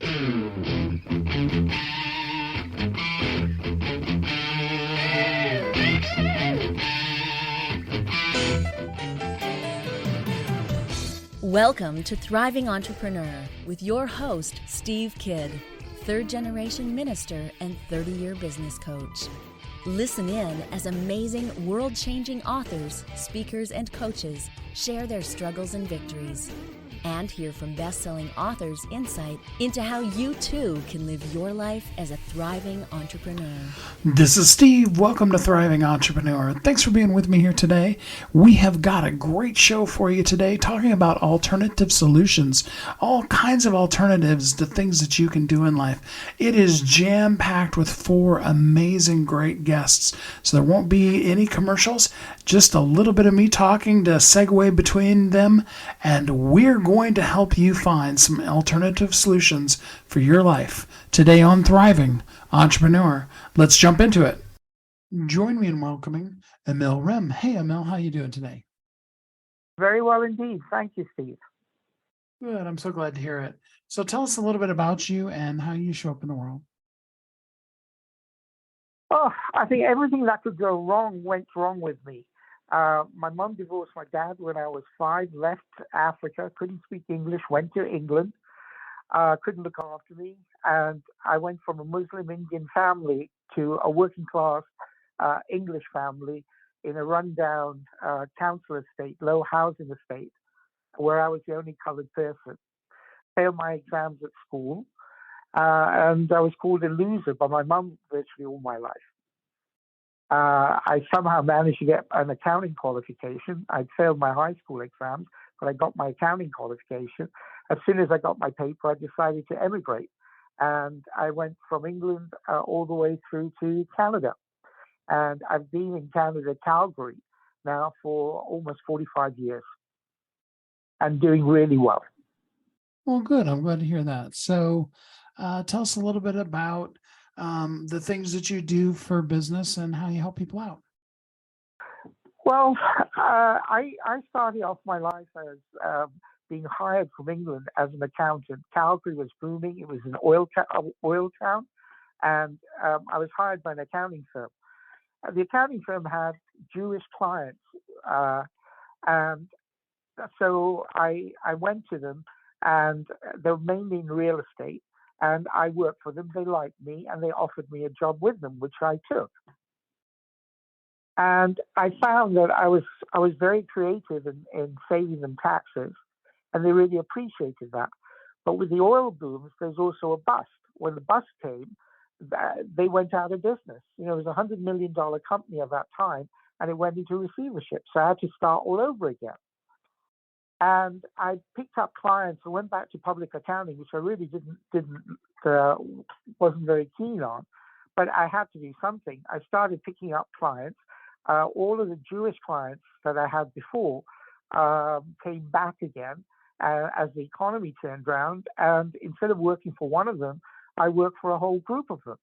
Welcome to Thriving Entrepreneur with your host, Steve Kidd, third-generation minister and 30-year business coach. Listen in as amazing, world-changing authors, speakers, and coaches share their struggles and victories. And hear from best-selling authors' insight into how you too can live your life as a thriving entrepreneur. This is Steve. Welcome to Thriving Entrepreneur. Thanks for being with me here today. We have got a great show for you today, talking about alternative solutions, all kinds of alternatives to things that you can do in life. It is jam-packed with 4 amazing, great guests. So there won't be any commercials, just a little bit of me talking to segue between them, and we're going to help you find some alternative solutions for your life. Today on Thriving Entrepreneur, let's jump into it. Join me in welcoming Emil Rem. Hey, Emil, how you doing today? Very well indeed. Thank you, Steve. Good. I'm so glad to hear it. So tell us a little bit about you and how you show up in the world. Oh, I think everything that could go wrong went wrong with me. My mom divorced my dad when I was 5, left Africa, couldn't speak English, went to England, couldn't look after me. And I went from a Muslim Indian family to a working class English family in a rundown council estate, low housing estate, where I was the only colored person. Failed my exams at school, and I was called a loser by my mom virtually all my life. I somehow managed to get an accounting qualification. I'd failed my high school exams, but I got my accounting qualification. As soon as I got my paper, I decided to emigrate. And I went from England all the way through to Canada. And I've been in Canada, Calgary, now for almost 45 years and doing really well. Well, good. I'm glad to hear that. So tell us a little bit about the things that you do for business and how you help people out. Well, I started off my life as being hired from England as an accountant. Calgary was booming. It was an oil town. And I was hired by an accounting firm. The accounting firm had Jewish clients. And so I went to them, and they were mainly in real estate. And I worked for them. They liked me, and they offered me a job with them, which I took. And I found that I was very creative in saving them taxes, and they really appreciated that. But with the oil booms, there's also a bust. When the bust came, they went out of business. You know, it was a $100 million company at that time, and it went into receivership. So I had to start all over again. And I picked up clients and went back to public accounting, which I really wasn't very keen on, but I had to do something. I started picking up clients. All of the Jewish clients that I had before came back again as the economy turned around. And instead of working for one of them, I worked for a whole group of them.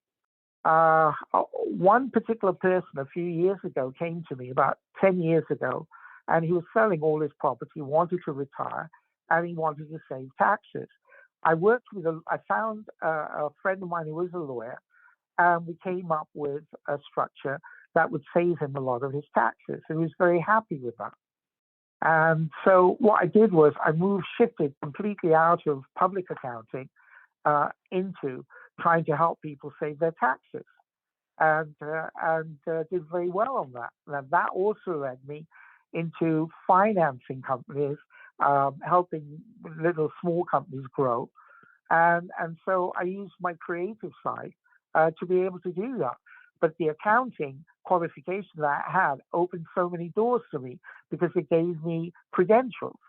One particular person a few years ago came to me, about 10 years ago, and he was selling all his property, wanted to retire, and he wanted to save taxes. I found a friend of mine who was a lawyer, and we came up with a structure that would save him a lot of his taxes. And he was very happy with that. And so what I did was I shifted completely out of public accounting into trying to help people save their taxes, and did very well on that. Now, that also led me into financing companies, helping little small companies grow. And so I used my creative side to be able to do that. But the accounting qualification that I had opened so many doors to me because it gave me credentials.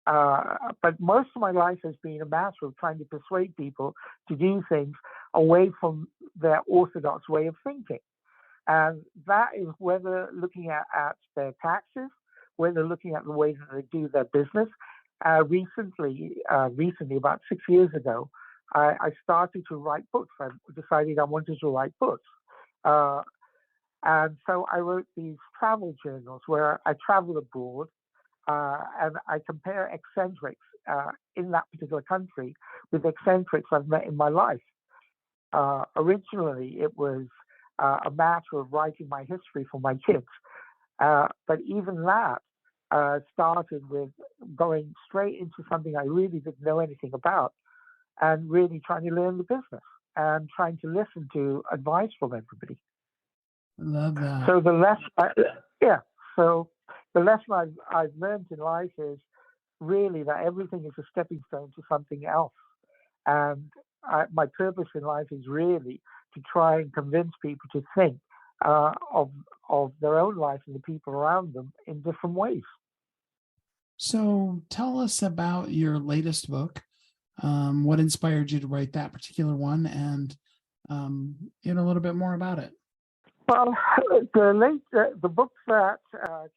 But most of my life has been a matter of trying to persuade people to do things away from their orthodox way of thinking. And that is whether looking at their taxes, whether looking at the way that they do their business. Recently, about 6 years ago, I started to write books. I decided I wanted to write books. And so I wrote these travel journals where I travel abroad and I compare eccentrics in that particular country with eccentrics I've met in my life. Originally, it was a matter of writing my history for my kids. But even that started with going straight into something I really didn't know anything about and really trying to learn the business and trying to listen to advice from everybody. Love that. So the lesson I've learned in life is really that everything is a stepping stone to something else. And my purpose in life is really to try and convince people to think of their own life and the people around them in different ways. So tell us about your latest book. What inspired you to write that particular one, and a little bit more about it. Well, the book that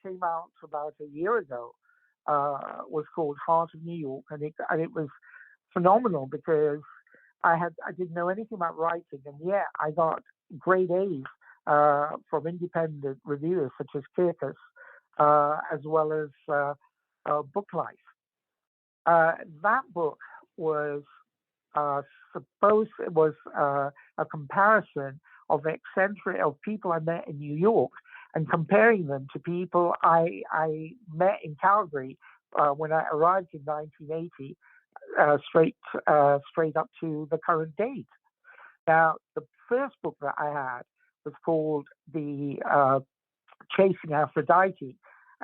came out about a year ago was called Heart of New York, and it was phenomenal because I didn't know anything about writing, and yet I got grade A's from independent reviewers such as Kirkus, as well as Book Life. That book was a comparison of people I met in New York and comparing them to people I met in Calgary when I arrived in 1980, straight up to the current date. Now, the first book that I had was called The Chasing Aphrodite,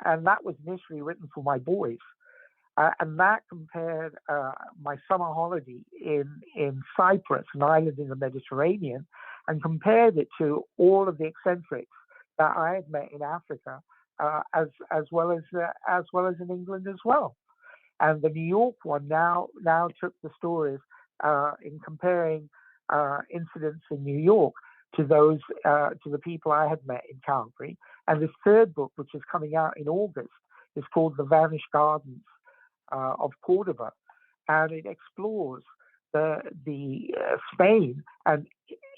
and that was initially written for my boys. And that compared my summer holiday in Cyprus, an island in the Mediterranean, and compared it to all of the eccentrics that I had met in Africa, as well as in England as well. And the New York one now took the stories in comparing incidents in New York to those to the people I had met in Calgary. And the third book, which is coming out in August, is called The Vanished Gardens of Cordoba, and it explores the Spain and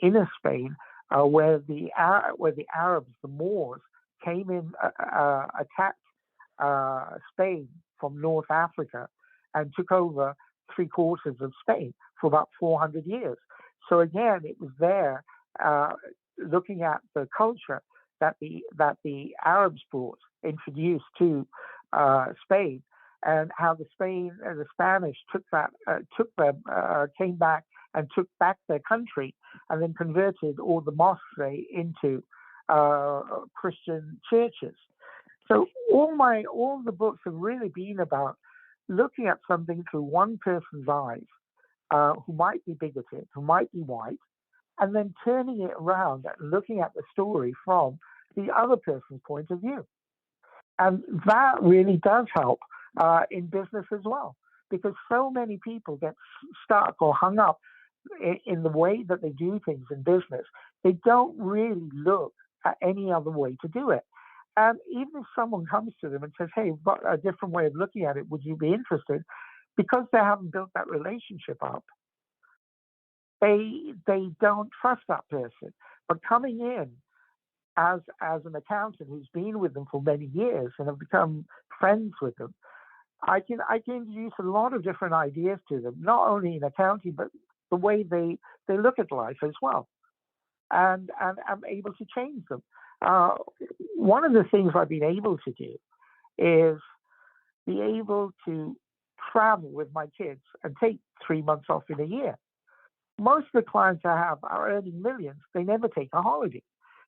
inner Spain where the Arabs, the Moors, came in, attacked Spain from North Africa, and took over 3/4 of Spain for about 400 years. So again, it was there looking at the culture that the Arabs introduced to Spain, and how the Spanish came back and took back their country, and then converted all the mosques into Christian churches. So all the books have really been about looking at something through one person's eyes, who might be bigoted, who might be white, and then turning it around and looking at the story from the other person's point of view. And that really does help in business as well, because so many people get stuck or hung up in the way that they do things in business. They don't really look at any other way to do it. And even if someone comes to them and says, hey, we've got a different way of looking at it, would you be interested? Because they haven't built that relationship up, they don't trust that person. But coming in as an accountant who's been with them for many years and have become friends with them, I can introduce a lot of different ideas to them, not only in accounting, but the way they look at life as well. And I'm able to change them. One of the things I've been able to do is be able to travel with my kids and take 3 months off in a year. Most of the clients I have are earning millions. They never take a holiday.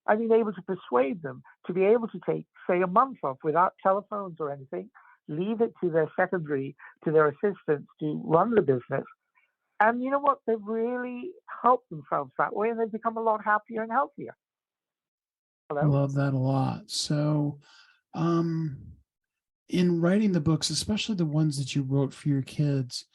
I've been able to persuade them to be able to take, say, a month off without telephones or anything, leave it to their secretary, to their assistants to run the business. And you know what? They've really helped themselves that way, and they've become a lot happier and healthier. Hello? I love that a lot. So, in writing the books, especially the ones that you wrote for your kids,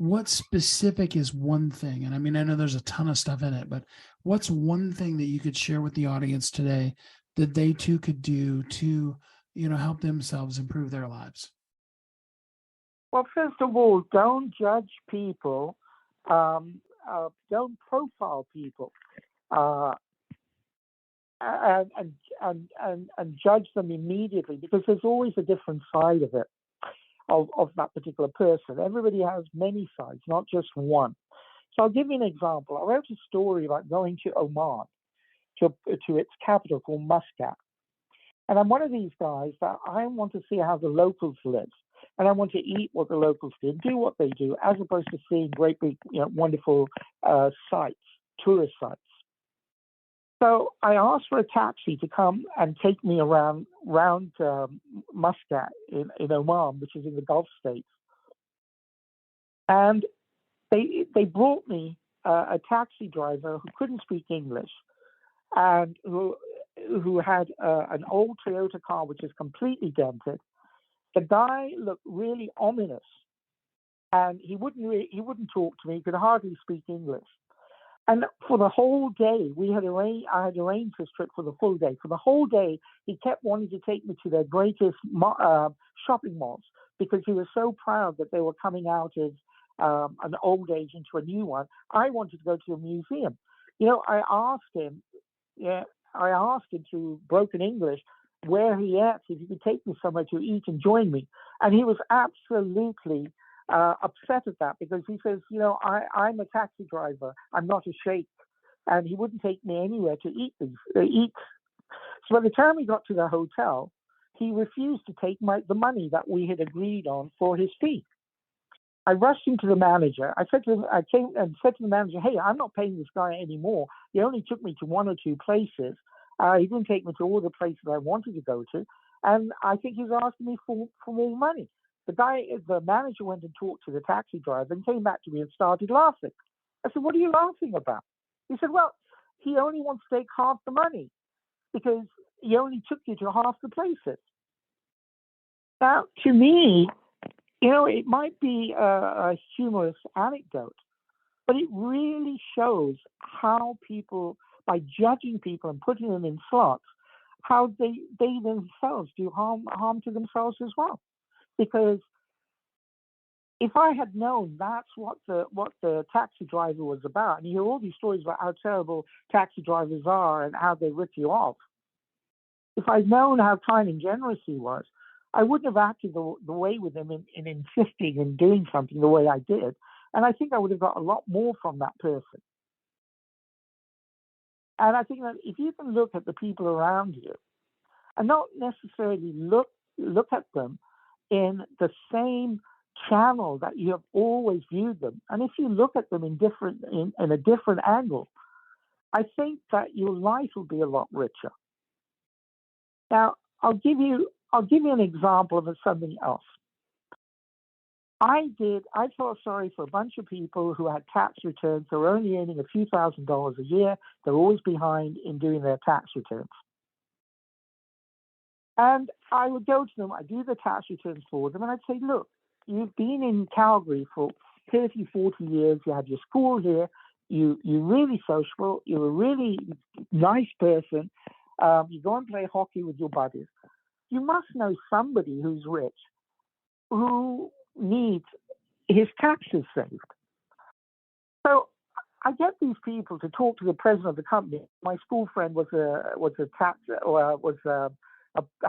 what specific is one thing? And I mean, I know there's a ton of stuff in it, but what's one thing that you could share with the audience today that they too could do to, help themselves improve their lives? Well, first of all, don't judge people. Don't profile people, and judge them immediately, because there's always a different side of it. of that particular person. Everybody has many sides, not just one. So I'll give you an example. I wrote a story about going to Oman, to its capital called Muscat. And I'm one of these guys that I want to see how the locals live. And I want to eat what the locals do, do what they do, as opposed to seeing great big, wonderful sites, tourist sites. So I asked for a taxi to come and take me around Muscat in Oman, which is in the Gulf states. And they brought me a taxi driver who couldn't speak English and who had an old Toyota car which is completely dented. The guy looked really ominous, and he wouldn't talk to me. He could hardly speak English. And for the whole day, I had arranged this trip for the full day. For the whole day, he kept wanting to take me to their greatest shopping malls because he was so proud that they were coming out of an old age into a new one. I wanted to go to a museum. I asked him through broken English where he ate, if he could take me somewhere to eat and join me. And he was absolutely upset at that because he says, I'm a taxi driver. I'm not a sheikh. And he wouldn't take me anywhere to eat. So by the time we got to the hotel, he refused to take the money that we had agreed on for his fee. I rushed into the manager. I came and said to the manager, hey, I'm not paying this guy anymore. He only took me to one or two places. He didn't take me to all the places I wanted to go to. And I think he's asking me for more money. The manager went and talked to the taxi driver and came back to me and started laughing. I said, what are you laughing about? He said, well, he only wants to take half the money because he only took you to half the places. Now, to me, it might be a humorous anecdote, but it really shows how people, by judging people and putting them in slots, how they themselves do harm to themselves as well. Because if I had known that's what the taxi driver was about, and you hear all these stories about how terrible taxi drivers are and how they rip you off, if I'd known how kind and generous he was, I wouldn't have acted the way with him in insisting and doing something the way I did. And I think I would have got a lot more from that person. And I think that if you can look at the people around you and not necessarily look at them in the same channel that you have always viewed them, and if you look at them in a different angle, I think that your life will be a lot richer. Now, I'll give you an example of something else. I felt sorry for a bunch of people who had tax returns. They were only earning a few $1,000s a year. They're always behind in doing their tax returns. And I would go to them, I'd do the tax returns for them, and I'd say, look, you've been in Calgary for 30, 40 years. You had your school here. You're really sociable. You're a really nice person. You go and play hockey with your buddies. You must know somebody who's rich who needs his taxes saved. So I get these people to talk to the president of the company. My school friend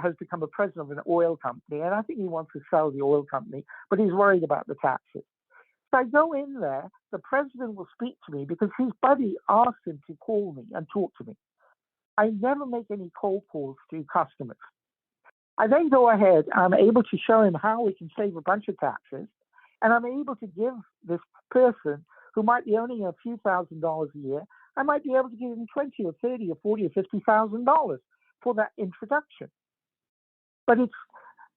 has become a president of an oil company, and I think he wants to sell the oil company, but he's worried about the taxes. So I go in there. The president will speak to me because his buddy asked him to call me and talk to me. I never make any cold calls to customers. I then go ahead and I'm able to show him how we can save a bunch of taxes. And I'm able to give this person who might be earning a few $1,000s a year, I might be able to give him 20 or 30 or 40 or $50,000 for that introduction. But it's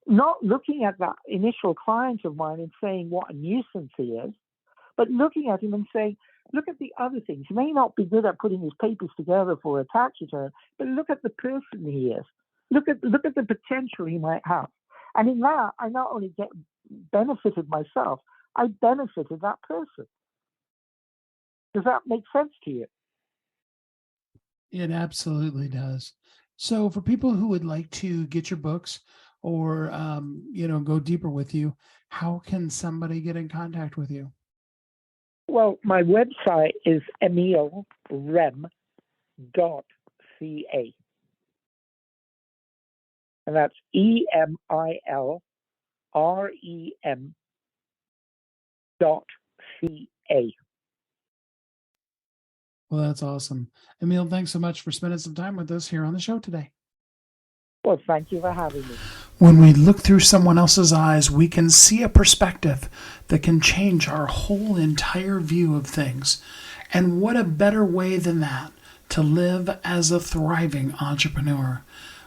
not looking at that initial client of mine and saying what a nuisance he is, but looking at him and saying, look at the other things. He may not be good at putting his papers together for a tax return, but look at the person he is. Look at the potential he might have. And in that, I not only benefited myself, I benefited that person. Does that make sense to you? It absolutely does. So for people who would like to get your books or, go deeper with you, how can somebody get in contact with you? Well, my website is emilrem.ca. And that's EMILREM.ca. REM.ca. Well, that's awesome. Emil, thanks so much for spending some time with us here on the show today. Well, thank you for having me. When we look through someone else's eyes, we can see a perspective that can change our whole entire view of things. And what a better way than that to live as a thriving entrepreneur.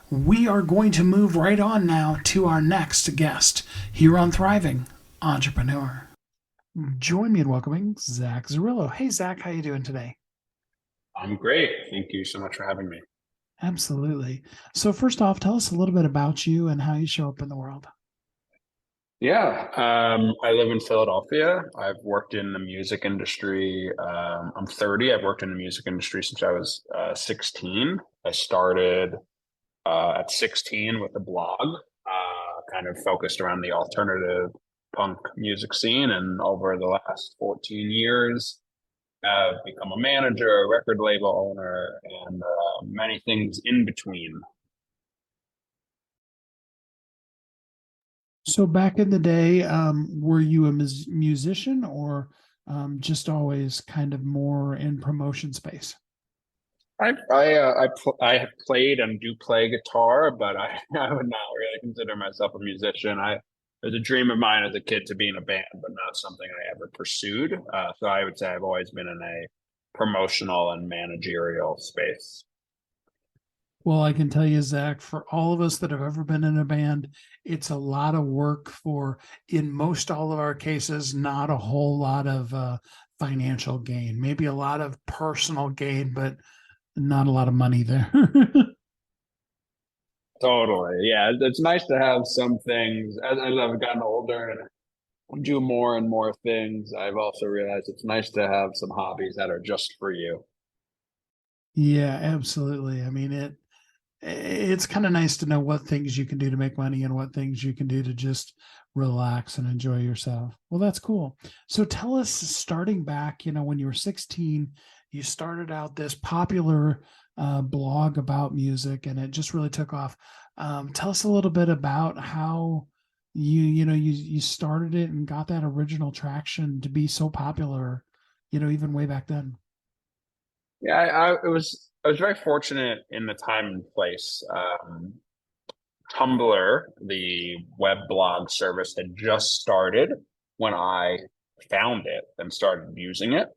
We are going to move right on now to our next guest here on Thriving Entrepreneur. Join me in welcoming Zack Zerillo. Hey, Zack, how you doing today? I'm great. Thank you so much for having me. Absolutely. So first off, tell us a little bit about you and how you show up in the world. Yeah, I live in Philadelphia. I've worked in the music industry. I'm 30. I've worked in the music industry since I was 16. I started at 16 with a blog, kind of focused around the alternative punk music scene. And over the last 14 years, I've become a manager, a record label owner, and many things in between. So back in the day, were you a musician or just always kind of more in promotion space? I have played and do play guitar, but I would not really consider myself a musician. It was a dream of mine as a kid to be in a band, but not something I ever pursued. So I would say I've always been in a promotional and managerial space. Well, I can tell you, Zack, for all of us that have ever been in a band, it's a lot of work for, in most all of our cases, not a whole lot of financial gain. Maybe a lot of personal gain, but not a lot of money there. Totally. Yeah. It's nice to have some things as I've gotten older and do more and more things. I've also realized it's nice to have some hobbies that are just for you. Yeah, absolutely. I mean, it's kind of nice to know what things you can do to make money and what things you can do to just relax and enjoy yourself. Well, that's cool. So tell us, starting back, when you were 16, you started out this popular blog about music and it just really took off. Tell us a little bit about how you started it and got that original traction to be so popular, even way back then. Yeah, I was very fortunate in the time and place. Tumblr, the web blog service, had just started when I found it and started using it.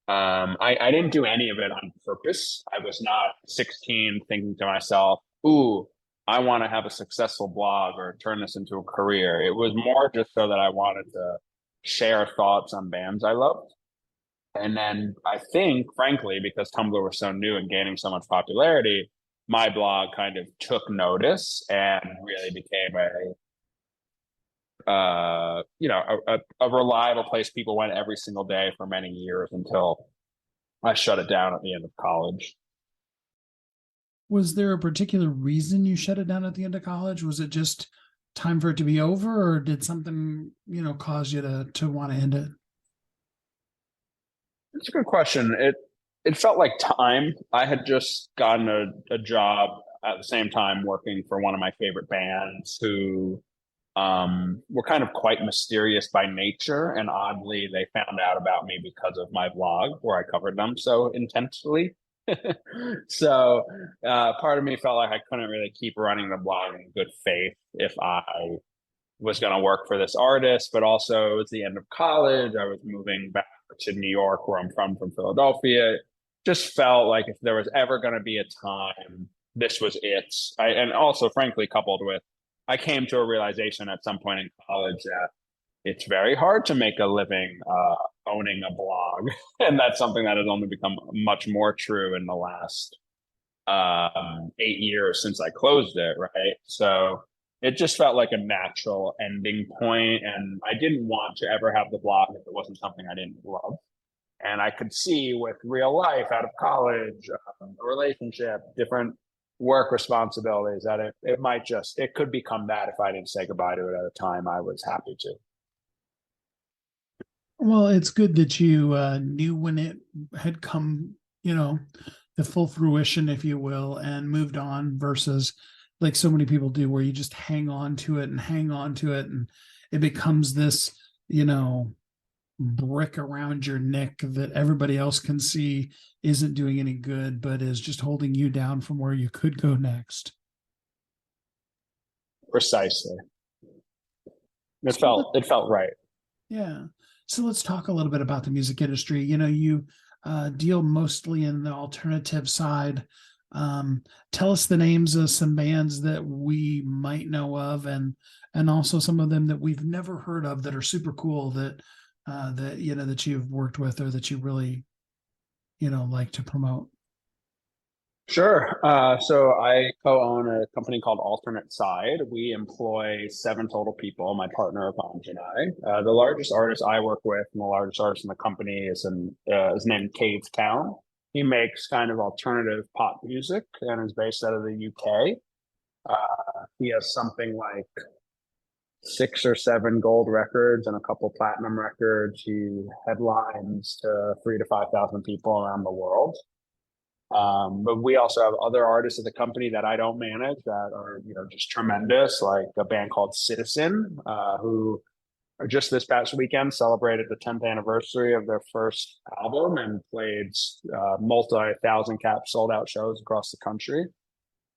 I didn't do any of it on purpose. I was not 16 thinking to myself, ooh, I want to have a successful blog or turn this into a career. It was more just so that I wanted to share thoughts on bands I loved. And then I think, frankly, because Tumblr was so new and gaining so much popularity, my blog kind of took notice and really became a reliable place people went every single day for many years until I shut it down at the end of college. Was there a particular reason you shut it down at the end of college? Was it just time for it to be over, or did something, cause you to want to end it? It's a good question. It felt like time. I had just gotten a job at the same time working for one of my favorite bands who were kind of quite mysterious by nature. And oddly, they found out about me because of my blog where I covered them so intensely. So part of me felt like I couldn't really keep running the blog in good faith if I was going to work for this artist, but also it was the end of college. I was moving back to New York, where I'm from Philadelphia. It just felt like if there was ever going to be a time, this was it. And also, frankly, coupled with, I came to a realization at some point in college that it's very hard to make a living owning a blog. And that's something that has only become much more true in the last 8 years since I closed it, right? So it just felt like a natural ending point, and I didn't want to ever have the blog if it wasn't something I didn't love. And I could see with real life out of college, a relationship, different work responsibilities that it could become that if I didn't say goodbye to it at a time I was happy to. Well, it's good that you knew when it had come, the full fruition, if you will, and moved on versus like so many people do, where you just hang on to it and hang on to it. it becomes this, brick around your neck that everybody else can see isn't doing any good, but is just holding you down from where you could go next. Precisely. It felt right. Yeah. So let's talk a little bit about the music industry. You deal mostly in the alternative side. Tell us the names of some bands that we might know of, and also some of them that we've never heard of that are super cool that that you've worked with or that you really like to promote. Sure. So I co-own a company called Alternate Side. We employ 7 total people, my partner, Vanj, and I. The largest artist I work with and the largest artist in the company is named Cave Town. He makes kind of alternative pop music and is based out of the UK. He has something like 6 or 7 gold records and a couple platinum records. He headlines to 3,000 to 5,000 people around the world. But we also have other artists at the company that I don't manage that are, just tremendous, like a band called Citizen, who are just this past weekend celebrated the 10th anniversary of their first album and played multi-thousand cap sold out shows across the country.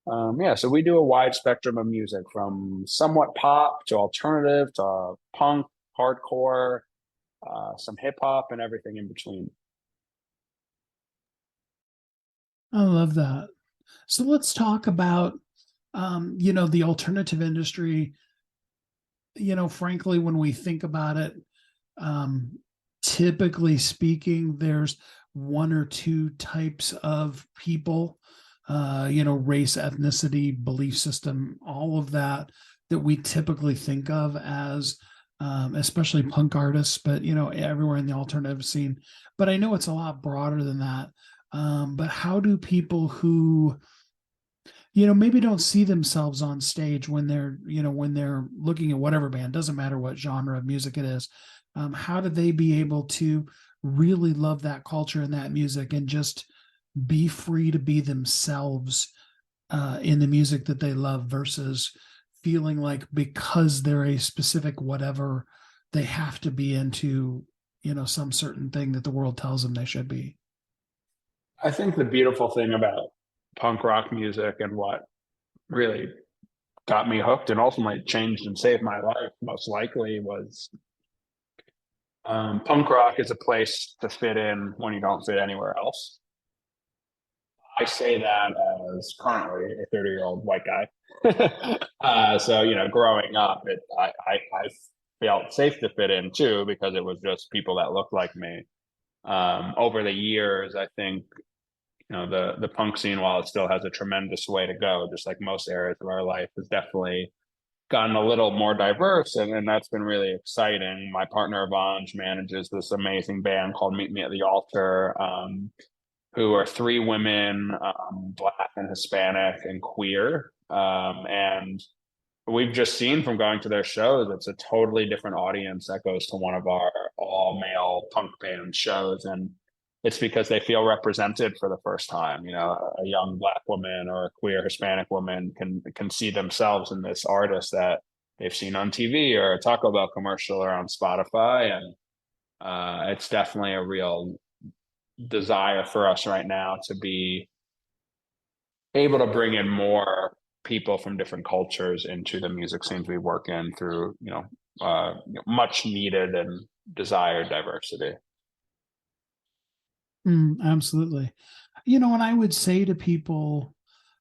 So we do a wide spectrum of music from somewhat pop to alternative to punk, hardcore, some hip hop, and everything in between. I love that. So let's talk about, the alternative industry. Frankly, when we think about it, typically speaking, there's 1 or 2 types of people, race, ethnicity, belief system, all of that we typically think of as, especially punk artists, but, everywhere in the alternative scene. But I know it's a lot broader than that. But how do people who, maybe don't see themselves on stage when they're looking at whatever band, doesn't matter what genre of music it is, how do they be able to really love that culture and that music and just be free to be themselves in the music that they love versus feeling like because they're a specific whatever, they have to be into, some certain thing that the world tells them they should be? I think the beautiful thing about punk rock music and what really got me hooked and ultimately changed and saved my life most likely was punk rock is a place to fit in when you don't fit anywhere else. I say that as currently a 30-year-old white guy. So, growing up, I felt safe to fit in too because it was just people that looked like me. Over the years, I think the punk scene, while it still has a tremendous way to go, just like most areas of our life, has definitely gotten a little more diverse, and that's been really exciting. My partner Vanj manages this amazing band called Meet Me at the Altar, who are 3 women, Black and Hispanic and queer, and we've just seen from going to their shows, it's a totally different audience that goes to one of our all-male punk band shows, and it's because they feel represented for the first time. A young Black woman or a queer Hispanic woman can see themselves in this artist that they've seen on TV or a Taco Bell commercial or on Spotify. And it's definitely a real desire for us right now to be able to bring in more people from different cultures into the music scenes we work in through, much needed and desired diversity. Absolutely. And I would say to people,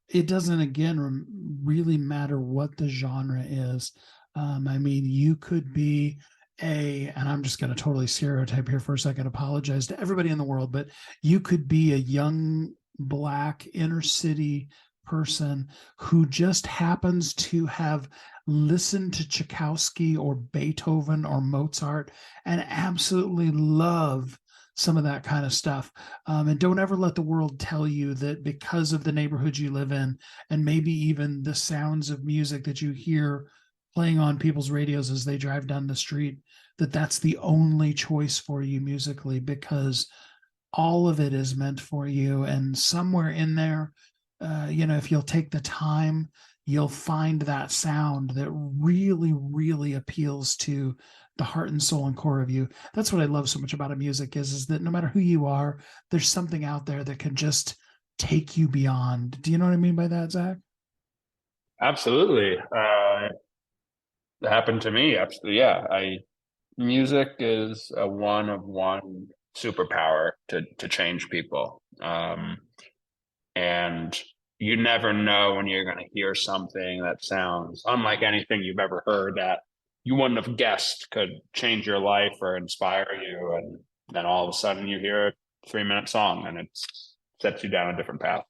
it doesn't, again, really matter what the genre is. You could be and I'm just going to totally stereotype here for a second, apologize to everybody in the world, but you could be a young Black inner city person who just happens to have listened to Tchaikovsky or Beethoven or Mozart and absolutely love some of that kind of stuff. And don't ever let the world tell you that because of the neighborhood you live in, and maybe even the sounds of music that you hear playing on people's radios as they drive down the street, that's the only choice for you musically, because all of it is meant for you. And somewhere in there, if you'll take the time, you'll find that sound that really, really appeals to the heart and soul and core of you. That's what I love so much about music is that no matter who you are, there's something out there that can just take you beyond. Do you know what I mean by that, Zack? Absolutely. It happened to me. Absolutely. Yeah. Music is a one of one superpower to change people. And you never know when you're going to hear something that sounds unlike anything you've ever heard that you wouldn't have guessed could change your life or inspire you. And then all of a sudden you hear a 3-minute song and it sets you down a different path.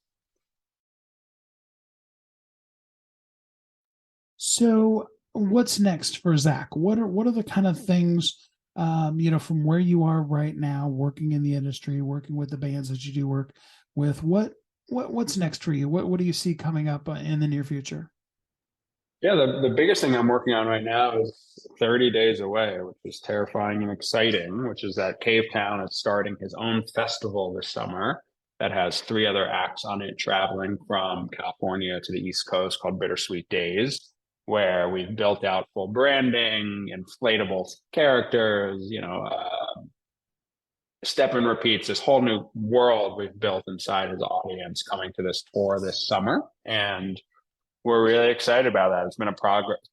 So what's next for Zack? What are the kind of things from where you are right now, working in the industry, working with the bands that you do work with? What's next for you? What do you see coming up in the near future? Yeah, the biggest thing I'm working on right now is 30 days away, which is terrifying and exciting, which is that Cave Town is starting his own festival this summer that has 3 other acts on it, traveling from California to the East Coast, called Bittersweet Days, where we've built out full branding, inflatable characters, step and repeats, this whole new world we've built inside his audience coming to this tour this summer. And we're really excited about that. It's been a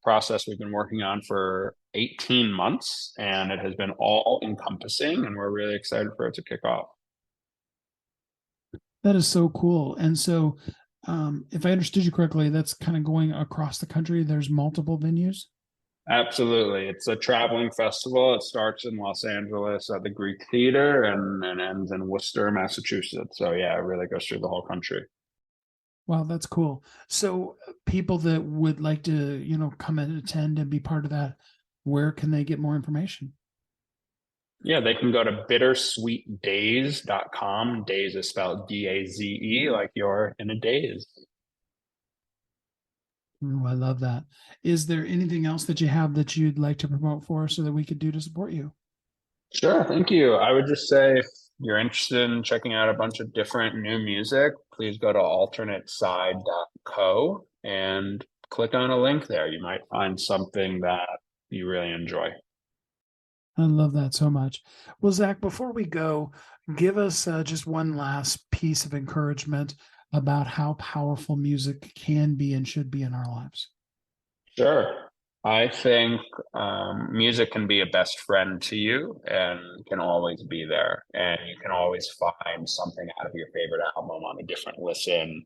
process we've been working on for 18 months, and it has been all encompassing, and we're really excited for it to kick off. That is so cool. And so, if I understood you correctly, that's kind of going across the country. There's multiple venues. Absolutely. It's a traveling festival. It starts in Los Angeles at the Greek Theater and ends in Worcester, Massachusetts. So yeah, it really goes through the whole country. Wow, that's cool. So people that would like to, come and attend and be part of that, where can they get more information? Yeah, they can go to bittersweetdaze.com. Daze is spelled DAZE, like you're in a daze. Oh, I love that. Is there anything else that you have that you'd like to promote for us so that we could do to support you? Sure, thank you. I would just say if you're interested in checking out a bunch of different new music, please go to alternateside.co and click on a link there. You might find something that you really enjoy. I love that so much. Well, Zack, before we go, give us just one last piece of encouragement about how powerful music can be and should be in our lives. Sure. I think music can be a best friend to you and can always be there. And you can always find something out of your favorite album on a different listen,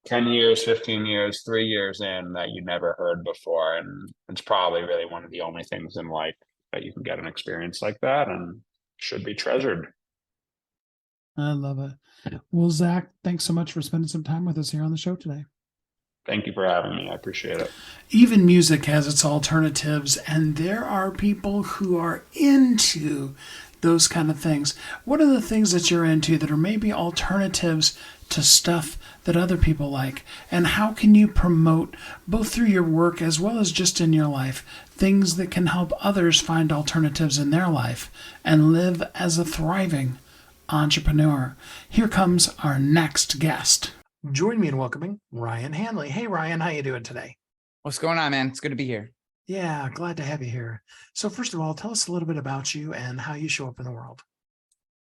10 years, 15 years, 3 years in, that you never heard before. And it's probably really one of the only things in life that you can get an experience like that and should be treasured. I love it. Well, Zack, thanks so much for spending some time with us here on the show today. Thank you for having me. I appreciate it. Even music has its alternatives, and there are people who are into those kind of things. What are the things that you're into that are maybe alternatives to stuff that other people like? And how can you promote, both through your work as well as just in your life, things that can help others find alternatives in their life and live as a thriving entrepreneur? Here comes our next guest. Join me in welcoming Ryan Hanley. Hey, Ryan, how you doing today? What's going on, man? It's good to be here. Yeah, glad to have you here. So first of all, tell us a little bit about you and how you show up in the world.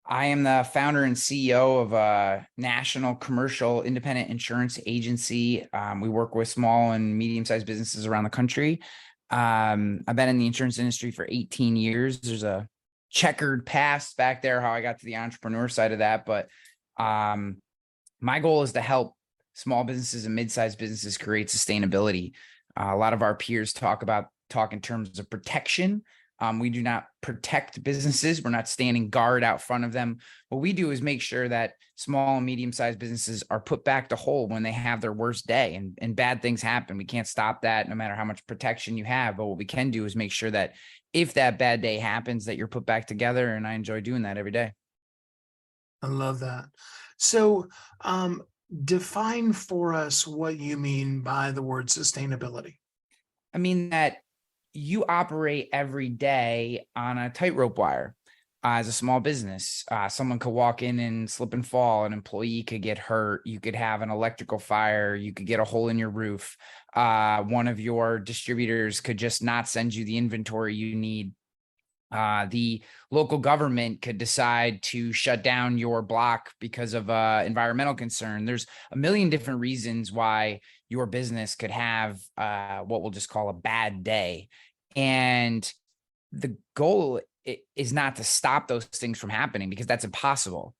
I am the founder and CEO of a national commercial independent insurance agency. We work with small and medium-sized businesses around the country. I've been in the insurance industry for 18 years. There's a checkered past back there, how I got to the entrepreneur side of that. But my goal is to help small businesses and mid-sized businesses create sustainability. A lot of our peers talk in terms of protection. We do not protect businesses. We're not standing guard out front of them. What we do is make sure that small and medium-sized businesses are put back to whole when they have their worst day, and bad things happen. We can't stop that no matter how much protection you have. But what we can do is make sure that if that bad day happens, that you're put back together. And I enjoy doing that every day. I love that. So define for us what you mean by the word sustainability. I mean that you operate every day on a tightrope wire. as a small business. Someone could walk in and slip and fall. An employee could get hurt. You could have an electrical fire. You could get a hole in your roof. One of your distributors could just not send you the inventory you need. The local government could decide to shut down your block because of environmental concern. There's a million different reasons why your business could have what we'll just call a bad day. And the goal is not to stop those things from happening, because that's impossible.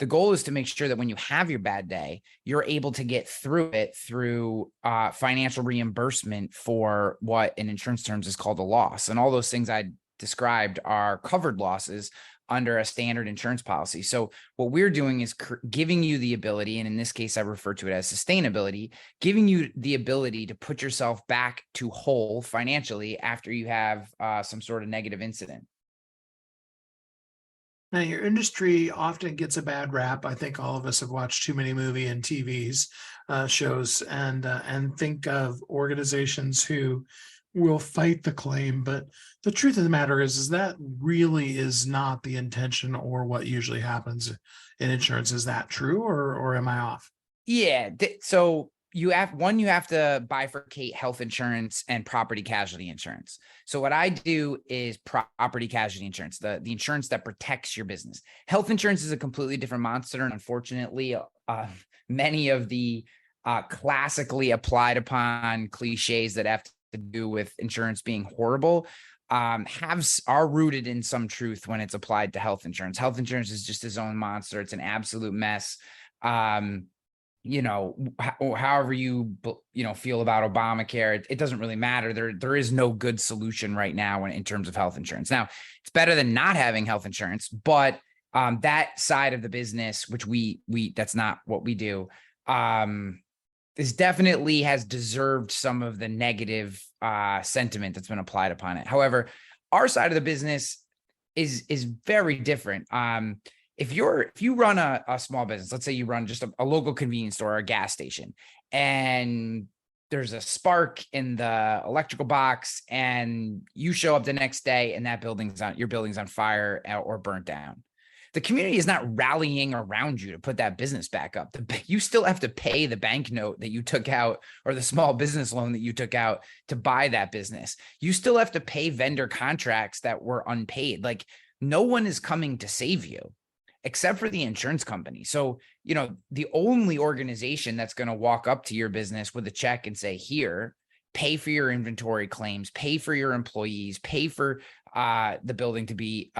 The goal is to make sure that when you have your bad day, you're able to get through it through financial reimbursement for what in insurance terms is called a loss. And all those things I described are covered losses under a standard insurance policy. So what we're doing is giving you the ability, and in this case, I refer to it as sustainability, giving you the ability to put yourself back to whole financially after you have some sort of negative incident. Now, your industry often gets a bad rap. I think all of us have watched too many movie and TVs shows, and think of organizations who will fight the claim. But the truth of the matter is that really is not the intention or what usually happens in insurance. Is that true, or am I off? Yeah. So you have to bifurcate health insurance and property casualty insurance. So what I do is property casualty insurance, the insurance that protects your business. Health insurance is a completely different monster. And unfortunately, many of the classically applied upon cliches that have to do with insurance being horrible are rooted in some truth when it's applied to health insurance. Health insurance is just its own monster. It's an absolute mess. However you feel about Obamacare, it doesn't really matter. There is no good solution right now in terms of health insurance. Now, it's better than not having health insurance, but that side of the business, which we that's not what we do, this definitely has deserved some of the negative sentiment that's been applied upon it. However, our side of the business is very different. If you run a small business, let's say you run just a local convenience store or a gas station, and there's a spark in the electrical box, and you show up the next day and your building's on fire or burnt down. The community is not rallying around you to put that business back up. You still have to pay the bank note that you took out or the small business loan that you took out to buy that business. You still have to pay vendor contracts that were unpaid. Like, no one is coming to save you except for the insurance company. So, the only organization that's going to walk up to your business with a check and say, here, pay for your inventory claims, pay for your employees, pay for the building to be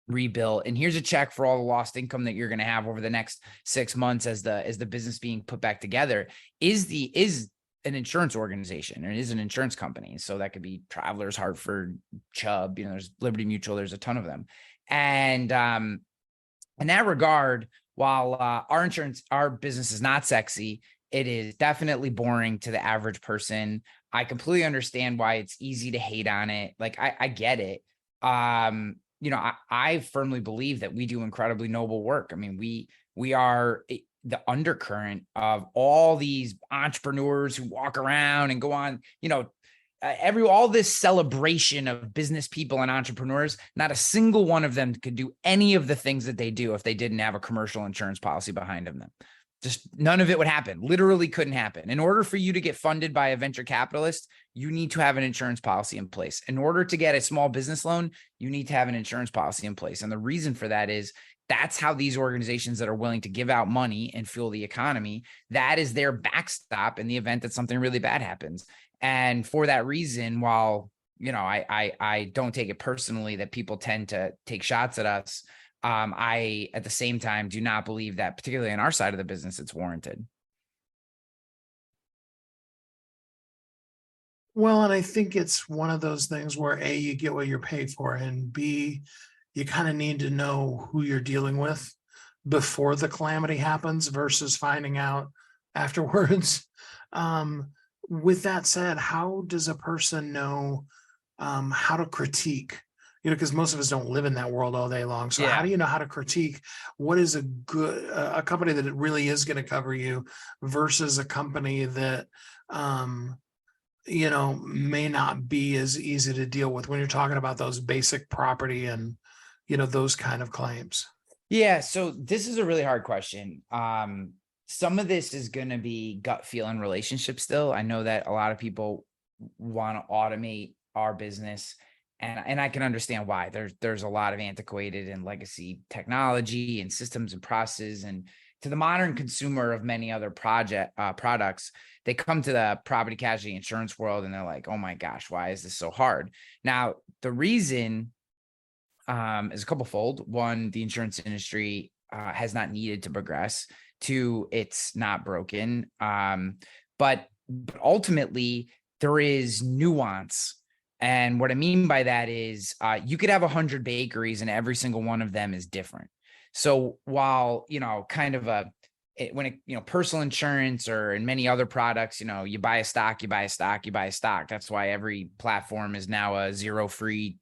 rebuilt, and here's a check for all the lost income that you're going to have over the next 6 months as the business being put back together, is an insurance organization, or it is an insurance company. So that could be Travelers, Hartford, Chubb, there's Liberty Mutual, there's a ton of them. And in that regard, while our business is not sexy, it is definitely boring to the average person. I completely understand why it's easy to hate on it. Like, I get it. I firmly believe that we do incredibly noble work. I mean, we are the undercurrent of all these entrepreneurs who walk around and go on, all this celebration of business people and entrepreneurs. Not a single one of them could do any of the things that they do if they didn't have a commercial insurance policy behind them. Just none of it would happen. Literally couldn't happen. In order for you to get funded by a venture capitalist, you need to have an insurance policy in place. In order to get a small business loan, you need to have an insurance policy in place. And the reason for that is that's how these organizations that are willing to give out money and fuel the economy, that is their backstop in the event that something really bad happens. And for that reason, while, I don't take it personally that people tend to take shots at us, I, at the same time, do not believe that, particularly on our side of the business, it's warranted. Well, and I think it's one of those things where A, you get what you're paid for, and B, you kind of need to know who you're dealing with before the calamity happens versus finding out afterwards. With that said, how does a person know how to critique? Because most of us don't live in that world all day long. So how do you know how to critique what is a company that it really is going to cover you versus a company that, may not be as easy to deal with when you're talking about those basic property and, those kind of claims? Yeah, so this is a really hard question. Some of this is going to be gut feel and relationship still. I know that a lot of people want to automate our business, and I can understand why. There's a lot of antiquated and legacy technology and systems and processes, and to the modern consumer of many other products, they come to the property casualty insurance world and they're like, oh my gosh, why is this so hard? Now, the reason is a couple fold. One, the insurance industry has not needed to progress. Two, it's not broken. But ultimately, there is nuance. And what I mean by that is you could have 100 bakeries and every single one of them is different. So while, kind of personal insurance or in many other products, you buy a stock, you buy a stock, you buy a stock. That's why every platform is now a zero fee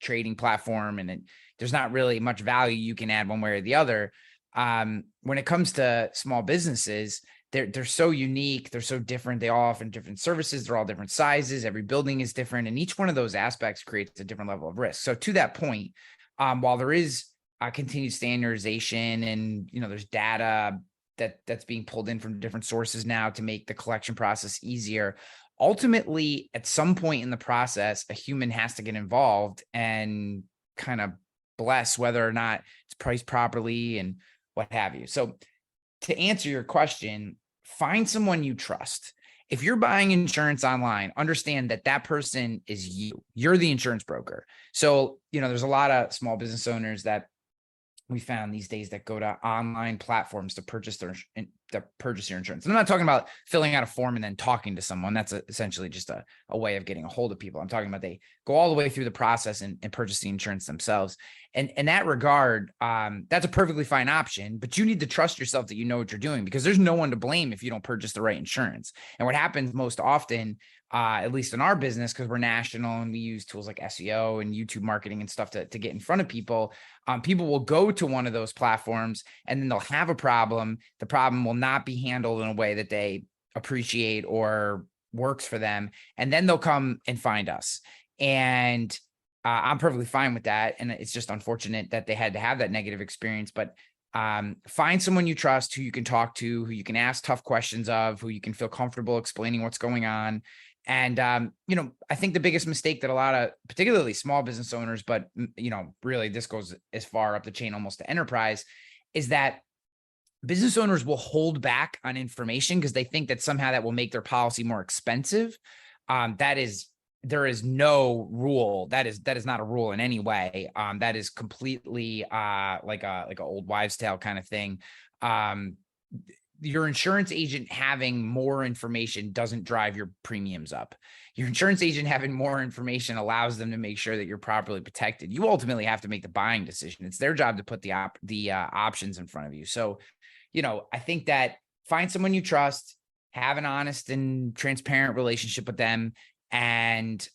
trading platform. And there's not really much value you can add one way or the other. When it comes to small businesses, they're so unique. They're so different. They all offer different services. They're all different sizes. Every building is different. And each one of those aspects creates a different level of risk. So to that point, while there is continued standardization and, there's data that's being pulled in from different sources now to make the collection process easier, ultimately, at some point in the process, a human has to get involved and kind of bless whether or not it's priced properly and what have you. So to answer your question, find someone you trust. If you're buying insurance online, understand that person is you. You're the insurance broker. So, there's a lot of small business owners that we found these days that go to online platforms to purchase your insurance. And I'm not talking about filling out a form and then talking to someone. That's essentially just a way of getting a hold of people. I'm talking about they go all the way through the process and purchase the insurance themselves. And in that regard, that's a perfectly fine option, but you need to trust yourself that you know what you're doing, because there's no one to blame if you don't purchase the right insurance. And what happens most often, at least in our business, because we're national and we use tools like SEO and YouTube marketing and stuff to get in front of people, people will go to one of those platforms and then they'll have a problem. The problem will not be handled in a way that they appreciate or works for them. And then they'll come and find us. And I'm perfectly fine with that. And it's just unfortunate that they had to have that negative experience. But find someone you trust, who you can talk to, who you can ask tough questions of, who you can feel comfortable explaining what's going on. And, I think the biggest mistake that a lot of, particularly small business owners, but, really this goes as far up the chain almost to enterprise, is that business owners will hold back on information because they think that somehow that will make their policy more expensive. There is no rule. That is not a rule in any way. That is completely like a old wives' tale kind of thing. Your insurance agent having more information doesn't drive your premiums up. Your insurance agent having more information allows them to make sure that you're properly protected. You ultimately have to make the buying decision. It's their job to put the options in front of you. So, I think that find someone you trust, have an honest and transparent relationship with them, and,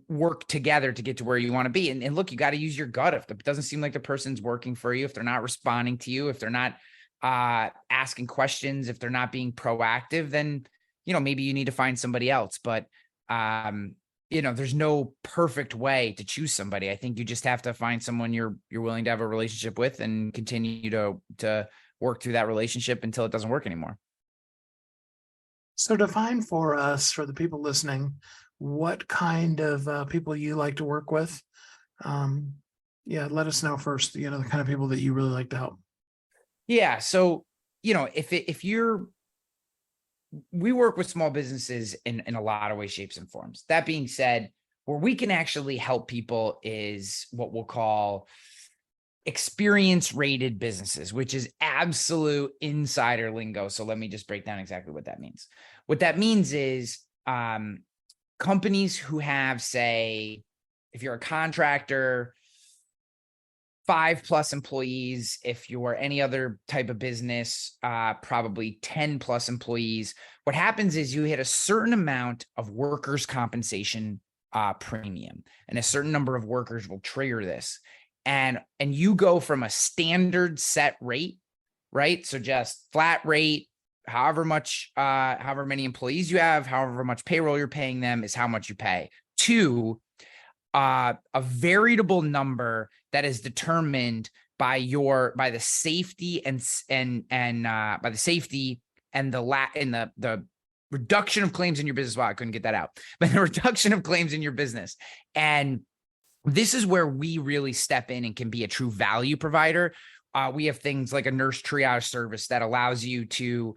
work together to get to where you want to be. And look, you got to use your gut. If it doesn't seem like the person's working for you, if they're not responding to you, if they're not asking questions, if they're not being proactive, then, maybe you need to find somebody else. But, there's no perfect way to choose somebody. I think you just have to find someone you're willing to have a relationship with and continue to work through that relationship until it doesn't work anymore. So define for us, for the people listening, what kind of people you like to work with. Let us know first, the kind of people that you really like to help. Yeah. So, we work with small businesses in a lot of ways, shapes, and forms. That being said, where we can actually help people is what we'll call experience rated businesses, which is absolute insider lingo. So let me just break down exactly what that means. What that means is companies who have, say, if you're a contractor, 5+ employees. If you're any other type of business, probably 10+ employees. What happens is you hit a certain amount of workers' compensation premium, and a certain number of workers will trigger this. And you go from a standard set rate, right? So just flat rate, however many employees you have, however much payroll you're paying them is how much you pay, to a variable number that is determined by the safety and by the safety and the reduction of claims in your business. Wow, I couldn't get that out. But the reduction of claims in your business. And this is where we really step in and can be a true value provider. We have things like a nurse triage service that allows you to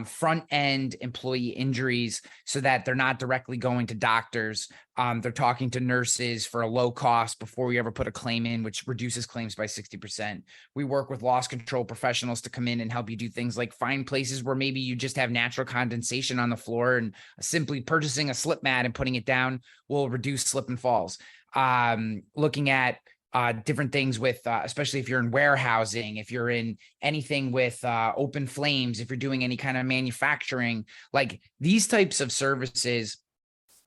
front end employee injuries so that they're not directly going to doctors. They're talking to nurses for a low cost before we ever put a claim in, which reduces claims by 60%. We work with loss control professionals to come in and help you do things like find places where maybe you just have natural condensation on the floor, and simply purchasing a slip mat and putting it down will reduce slip and falls. Looking at different things with, especially if you're in warehousing, if you're in anything with open flames, if you're doing any kind of manufacturing, like these types of services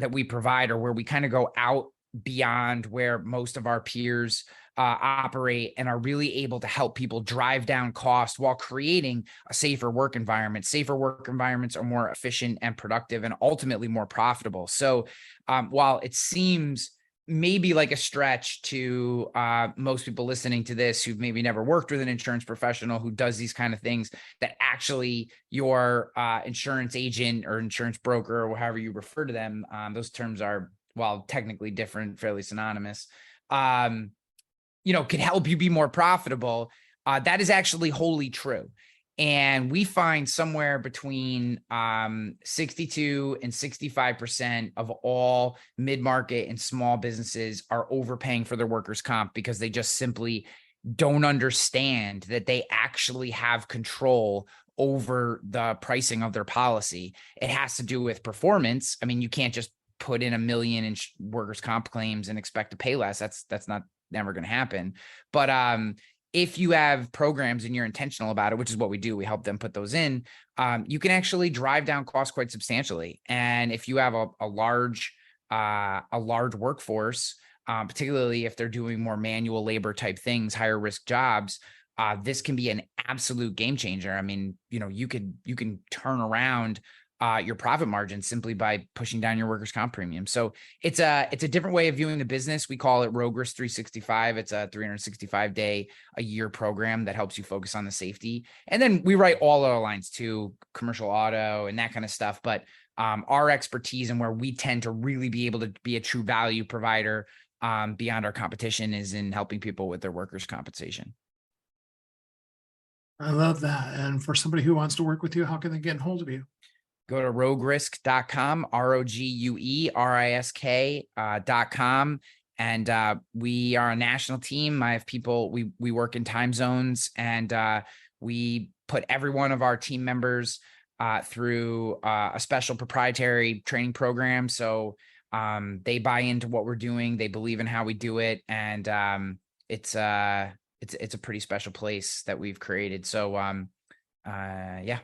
that we provide are where we kind of go out beyond where most of our peers operate, and are really able to help people drive down costs while creating a safer work environment. Safer work environments are more efficient and productive and ultimately more profitable. So while it seems maybe like a stretch to most people listening to this who've maybe never worked with an insurance professional who does these kind of things, that actually your insurance agent or insurance broker, or however you refer to them, those terms are, while technically different, fairly synonymous, could help you be more profitable. That is actually wholly true. And we find somewhere between 62 and 65% of all mid-market and small businesses are overpaying for their workers' comp because they just simply don't understand that they actually have control over the pricing of their policy. It has to do with performance. I mean, you can't just put in 1 million in workers' comp claims and expect to pay less. That's not never going to happen. But if you have programs and you're intentional about it, which is what we do, we help them put those in, you can actually drive down costs quite substantially. And if you have a large workforce, particularly if they're doing more manual labor type things, higher risk jobs, this can be an absolute game changer. I mean, you can turn around your profit margin simply by pushing down your workers' comp premium. So it's a different way of viewing the business. We call it Rogue Risk 365. It's a 365-day a year program that helps you focus on the safety. And then we write all our lines too, commercial auto and that kind of stuff. But our expertise and where we tend to really be able to be a true value provider beyond our competition is in helping people with their workers' compensation. I love that. And for somebody who wants to work with you, how can they get in hold of you? Go to roguerisk.com, ROGUERISK.com. And we are a national team. I have people, we work in time zones, and we put every one of our team members through a special proprietary training program. So they buy into what we're doing. They believe in how we do it. And it's a pretty special place that we've created. So yeah.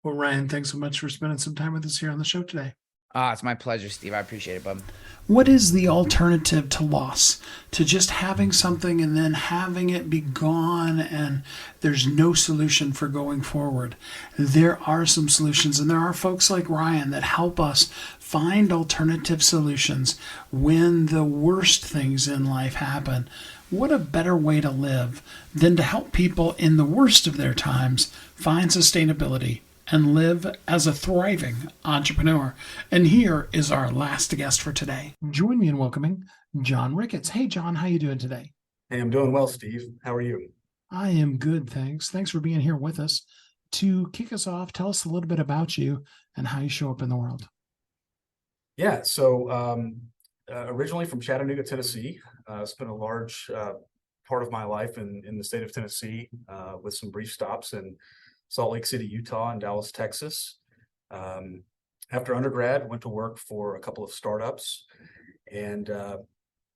Well, Ryan, thanks so much for spending some time with us here on the show today. It's my pleasure, Steve. I appreciate it, bub. What is the alternative to loss? To just having something and then having it be gone and there's no solution for going forward? There are some solutions, and there are folks like Ryan that help us find alternative solutions when the worst things in life happen. What a better way to live than to help people in the worst of their times find sustainability and live as a thriving entrepreneur. And here is our last guest for today. Join me in welcoming John Ricketts. Hey, John, how you doing today? Hey, I'm doing well, Steve. How are you? I am good, thanks. Thanks for being here with us. To kick us off, tell us a little bit about you and how you show up in the world. Yeah, so originally from Chattanooga, Tennessee. Spent a large part of my life in the state of Tennessee with some brief stops in Salt Lake City, Utah, and Dallas, Texas. After undergrad, went to work for a couple of startups and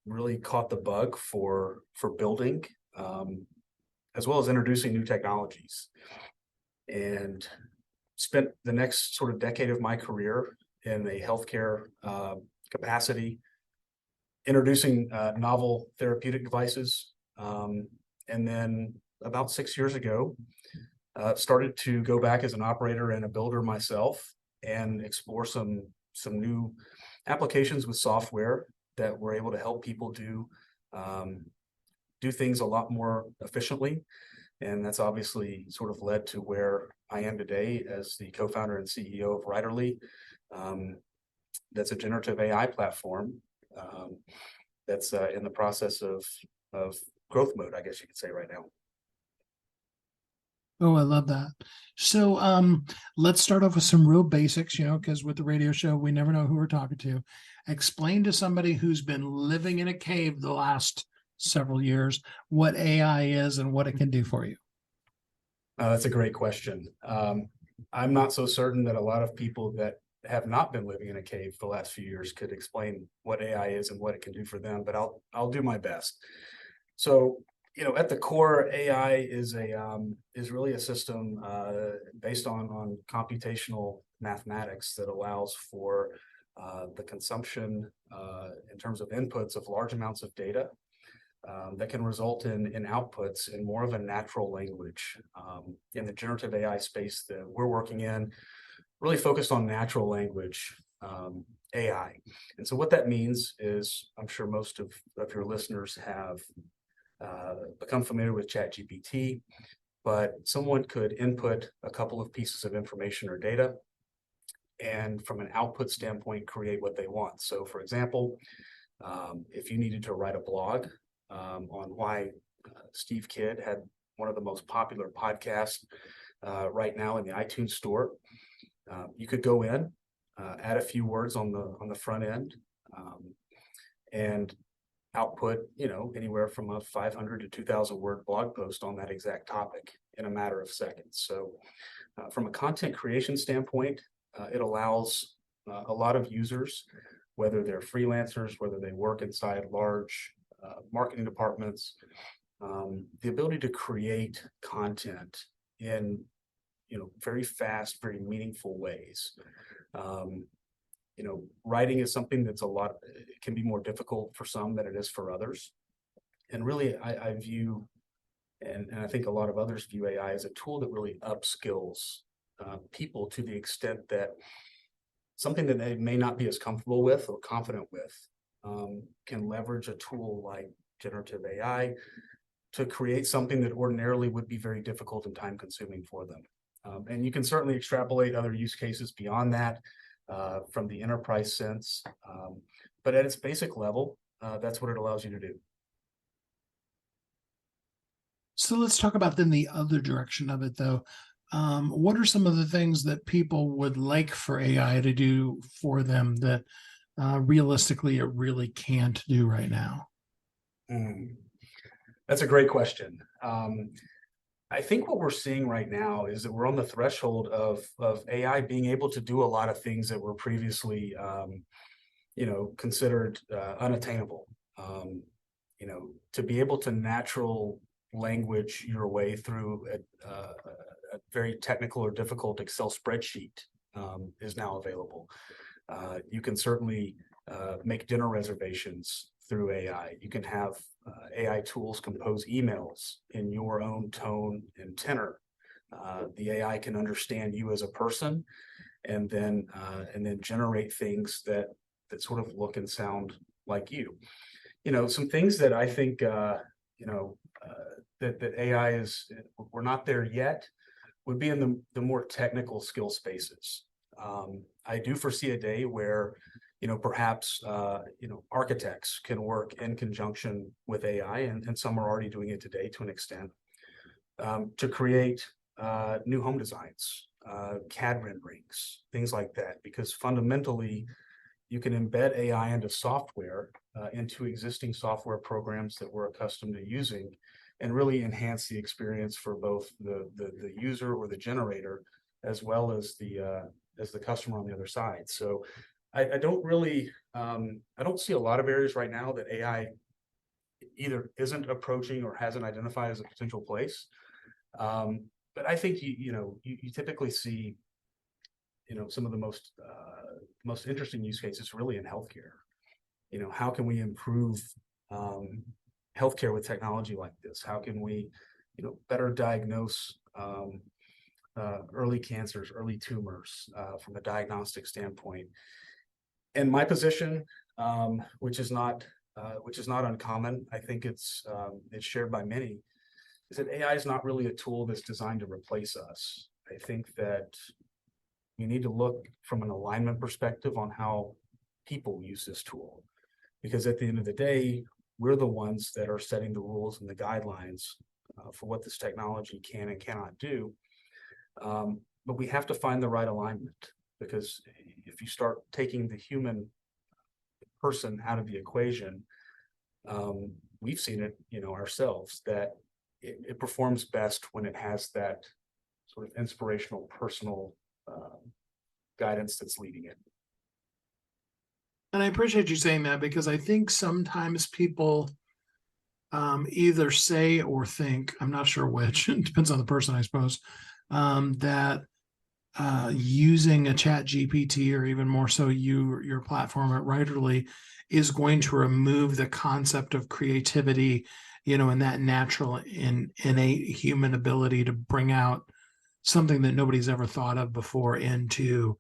really caught the bug for building as well as introducing new technologies. And spent the next sort of decade of my career in a healthcare capacity, introducing novel therapeutic devices. And then about 6 years ago, started to go back as an operator and a builder myself and explore some new applications with software that we're able to help people do things a lot more efficiently. And that's obviously sort of led to where I am today as the co-founder and CEO of Writerly. That's a generative AI platform that's in the process of growth mode, I guess you could say right now. Oh, I love that. So let's start off with some real basics, because with the radio show, we never know who we're talking to. Explain to somebody who's been living in a cave the last several years what AI is and what it can do for you. That's a great question. I'm not so certain that a lot of people that have not been living in a cave the last few years could explain what AI is and what it can do for them, but I'll do my best. So, at the core, AI is really a system based on computational mathematics that allows for the consumption in terms of inputs of large amounts of data that can result in outputs in more of a natural language. In the generative AI space that we're working in, really focused on natural language AI. And so what that means is, I'm sure most of your listeners have become familiar with ChatGPT, but someone could input a couple of pieces of information or data, and from an output standpoint, create what they want. So for example, if you needed to write a blog on why Steve Kidd had one of the most popular podcasts right now in the iTunes store, you could go in, add a few words on the front end, and output, anywhere from a 500 to 2,000 word blog post on that exact topic in a matter of seconds. So from a content creation standpoint, it allows a lot of users, whether they're freelancers, whether they work inside large marketing departments, the ability to create content in very fast, very meaningful ways. Writing is something that's it can be more difficult for some than it is for others. And really, I view, and I think a lot of others view AI as a tool that really upskills people to the extent that something that they may not be as comfortable with or confident with can leverage a tool like generative AI to create something that ordinarily would be very difficult and time consuming for them. And you can certainly extrapolate other use cases beyond that from the enterprise sense. But at its basic level, that's what it allows you to do. So let's talk about then the other direction of it, though. What are some of the things that people would like for AI to do for them that realistically it really can't do right now? That's a great question. I think what we're seeing right now is that we're on the threshold of AI being able to do a lot of things that were previously, considered unattainable. To be able to natural language your way through a very technical or difficult Excel spreadsheet is now available. You can certainly make dinner reservations through AI. You can have AI tools compose emails in your own tone and tenor. The AI can understand you as a person, and then generate things that sort of look and sound like you. Some things that I think that AI is, we're not there yet, would be in the more technical skill spaces. I do foresee a day where perhaps architects can work in conjunction with AI, and some are already doing it today to an extent, to create new home designs, CAD renderings, things like that, because fundamentally you can embed AI into software, into existing software programs that we're accustomed to using, and really enhance the experience for both the user or the generator, as well as the customer on the other side. So I don't really, I don't see a lot of areas right now that AI either isn't approaching or hasn't identified as a potential place. But I think you typically see some of the most interesting use cases really in healthcare. How can we improve healthcare with technology like this? How can we better diagnose early cancers, early tumors from a diagnostic standpoint? In my position, which is not uncommon. I think it's shared by many, is that AI is not really a tool that's designed to replace us. I think that you need to look from an alignment perspective on how people use this tool, because at the end of the day, we're the ones that are setting the rules and the guidelines for what this technology can and cannot do. But we have to find the right alignment, because if you start taking the human person out of the equation, we've seen it, ourselves, that it performs best when it has that sort of inspirational, personal guidance that's leading it. And I appreciate you saying that, because I think sometimes people either say or think, I'm not sure which, it depends on the person, I suppose, that using a chat GPT, or even more so your platform at Writerly, is going to remove the concept of creativity, and that natural innate human ability to bring out something that nobody's ever thought of before into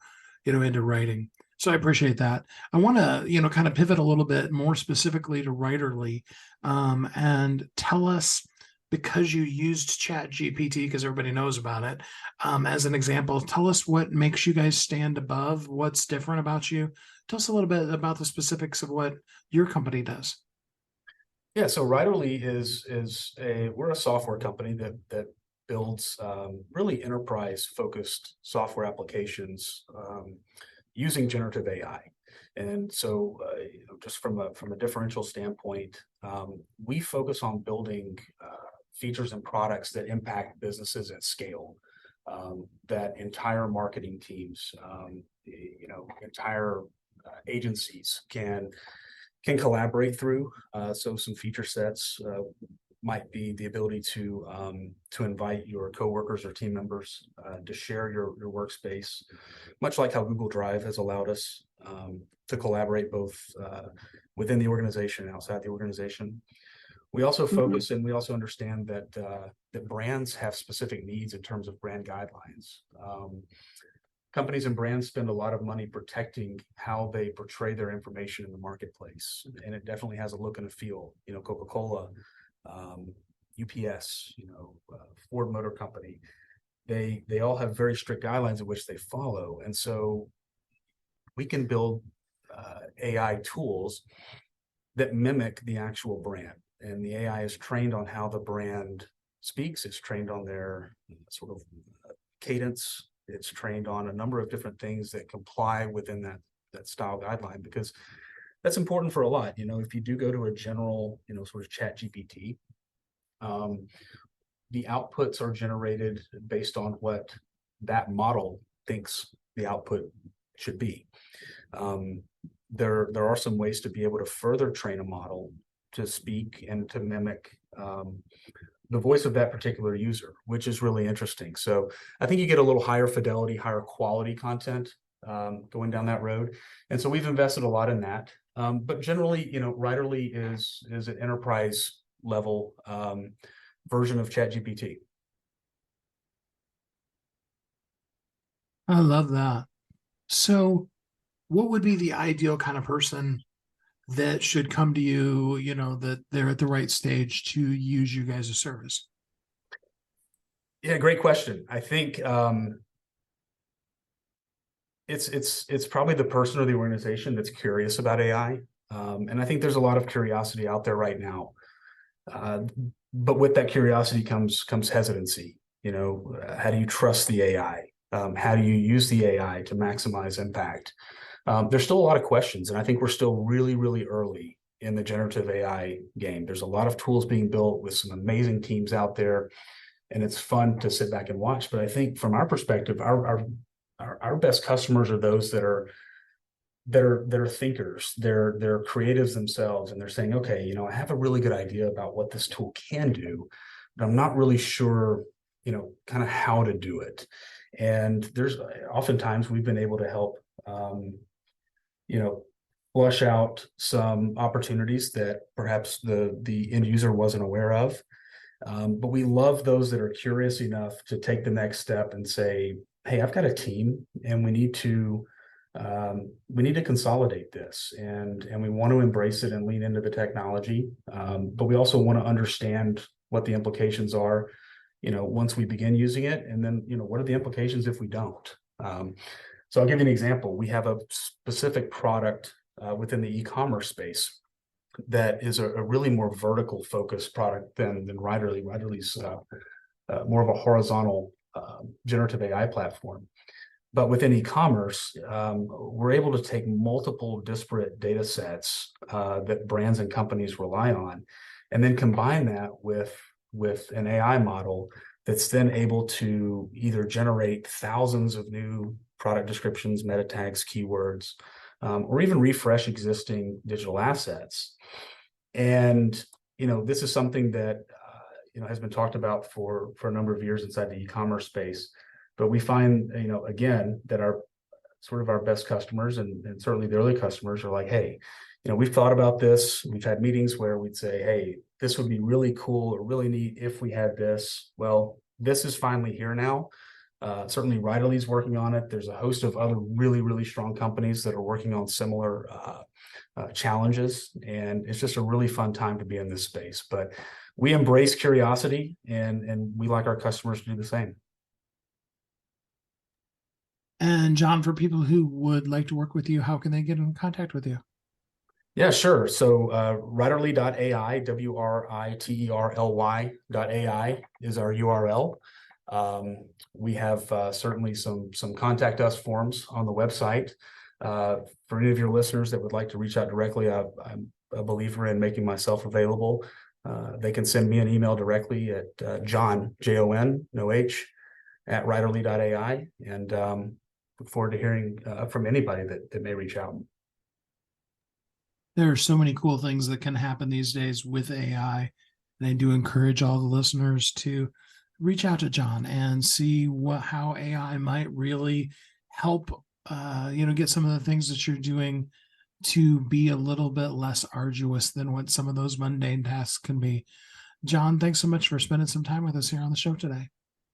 writing. So I appreciate that. I want to, kind of pivot a little bit more specifically to Writerly, and tell us, because you used Chat GPT, because everybody knows about it, as an example, tell us what makes you guys stand above, what's different about you. Tell us a little bit about the specifics of what your company does. Yeah, so Writerly we're a software company that builds really enterprise-focused software applications using generative AI. And so, just from a differential standpoint, we focus on building features and products that impact businesses at scale, that entire marketing teams, entire agencies can collaborate through. So some feature sets might be the ability to invite your coworkers or team members to share your workspace, much like how Google Drive has allowed us to collaborate both within the organization and outside the organization. We also focus and we also understand that that brands have specific needs in terms of brand guidelines. Companies and brands spend a lot of money protecting how they portray their information in the marketplace, and it definitely has a look and a feel. Coca-Cola, UPS, Ford Motor Company, they all have very strict guidelines in which they follow, and so we can build AI tools that mimic the actual brand, and the AI is trained on how the brand speaks. It's trained on their sort of cadence. It's trained on a number of different things that comply within that style guideline, because that's important for a lot. If you do go to a general, sort of chat GPT, the outputs are generated based on what that model thinks the output should be. There are some ways to be able to further train a model to speak and to mimic the voice of that particular user, which is really interesting. So I think you get a little higher fidelity, higher quality content going down that road. And so we've invested a lot in that. But generally, Writerly is an enterprise level version of ChatGPT. I love that. So what would be the ideal kind of person that should come to you, that they're at the right stage to use you guys' service? Yeah, great question. I think it's probably the person or the organization that's curious about AI. And I think there's a lot of curiosity out there right now. But with that curiosity comes hesitancy. How do you trust the AI? How do you use the AI to maximize impact? There's still a lot of questions, and I think we're still really, really early in the generative AI game. There's a lot of tools being built with some amazing teams out there, and it's fun to sit back and watch. But I think from our perspective, our best customers are those that are thinkers, they're creatives themselves, and they're saying, okay, I have a really good idea about what this tool can do, but I'm not really sure, kind of how to do it. And there's oftentimes we've been able to help flush out some opportunities that perhaps the end user wasn't aware of. But we love those that are curious enough to take the next step and say, hey, I've got a team and we need to we need to consolidate this, and we want to embrace it and lean into the technology. But we also want to understand what the implications are, once we begin using it, and then, what are the implications if we don't? So I'll give you an example. We have a specific product within the e-commerce space that is a really more vertical focused product than Riderly. Riderly's more of a horizontal generative AI platform. But within e-commerce, we're able to take multiple disparate data sets that brands and companies rely on, and then combine that with an AI model that's then able to either generate thousands of new product descriptions, meta tags, keywords, or even refresh existing digital assets. And this is something that has been talked about for a number of years inside the e-commerce space. But we find, again, that our best customers and certainly the early customers are like, hey, we've thought about this. We've had meetings where we'd say, hey, this would be really cool or really neat if we had this. Well, this is finally here now. Certainly Riderly's working on it. There's a host of other really, really strong companies that are working on similar challenges. And it's just a really fun time to be in this space. But we embrace curiosity, and we like our customers to do the same. And John, for people who would like to work with you, how can they get in contact with you? Yeah, sure. So Riderly.ai, WRITERLY.ai is our URL. We have certainly some contact us forms on the website. For any of your listeners that would like to reach out directly, I'm a believer in making myself available. They can send me an email directly at John, Jon, no H, at Riderly.ai, and look forward to hearing from anybody that may reach out. There are so many cool things that can happen these days with AI. And I do encourage all the listeners to reach out to John and see how AI might really help, get some of the things that you're doing to be a little bit less arduous than what some of those mundane tasks can be. John, thanks so much for spending some time with us here on the show today.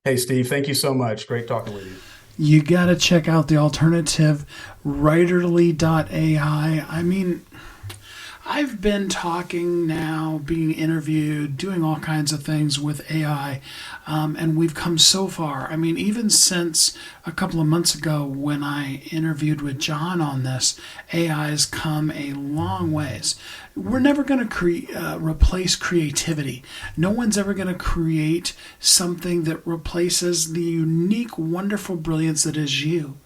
Hey, Steve, thank you so much. Great talking with you. You got to check out the alternative, Riderly.ai. I mean, I've been talking now, being interviewed, doing all kinds of things with AI, and we've come so far. I mean, even since a couple of months ago when I interviewed with John on this, AI has come a long ways. We're never going to replace creativity. No one's ever going to create something that replaces the unique, wonderful brilliance that is you,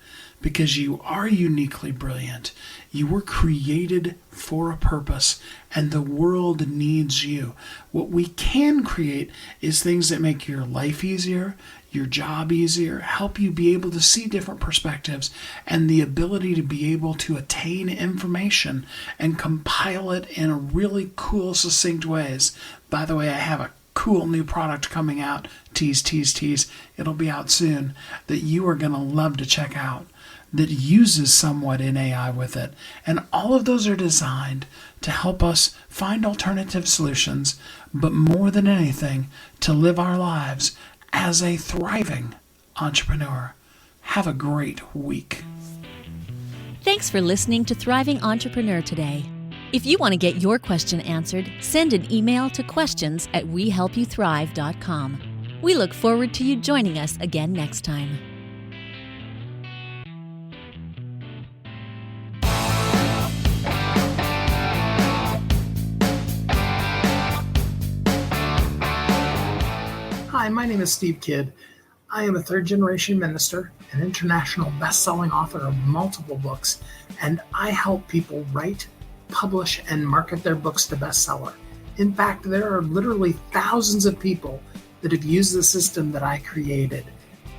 because you are uniquely brilliant. You were created for a purpose, and the world needs you. What we can create is things that make your life easier, your job easier, help you be able to see different perspectives, and the ability to be able to attain information and compile it in a really cool, succinct ways. By the way, I have a cool new product coming out, tease, tease, tease. It'll be out soon, that you are going to love to check out, that uses somewhat in AI with it. And all of those are designed to help us find alternative solutions, but more than anything, to live our lives as a thriving entrepreneur. Have a great week. Thanks for listening to Thriving Entrepreneur today. If you want to get your question answered, send an email to questions@wehelpyouthrive.com. We look forward to you joining us again next time. Hi, my name is Steve Kidd. I am a third-generation minister, an international best-selling author of multiple books, and I help people write, publish, and market their books to bestseller. In fact, there are literally thousands of people that have used the system that I created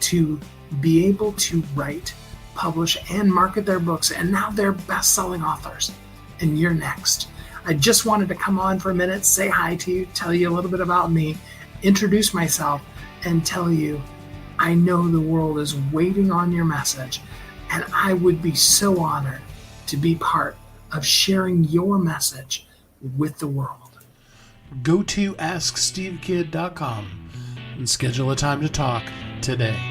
to be able to write, publish, and market their books, and now they're best-selling authors. And you're next. I just wanted to come on for a minute, say hi to you, tell you a little bit about me, introduce myself, and tell you I know the world is waiting on your message, and I would be so honored to be part of sharing your message with the world. Go to AskSteveKid.com and schedule a time to talk today.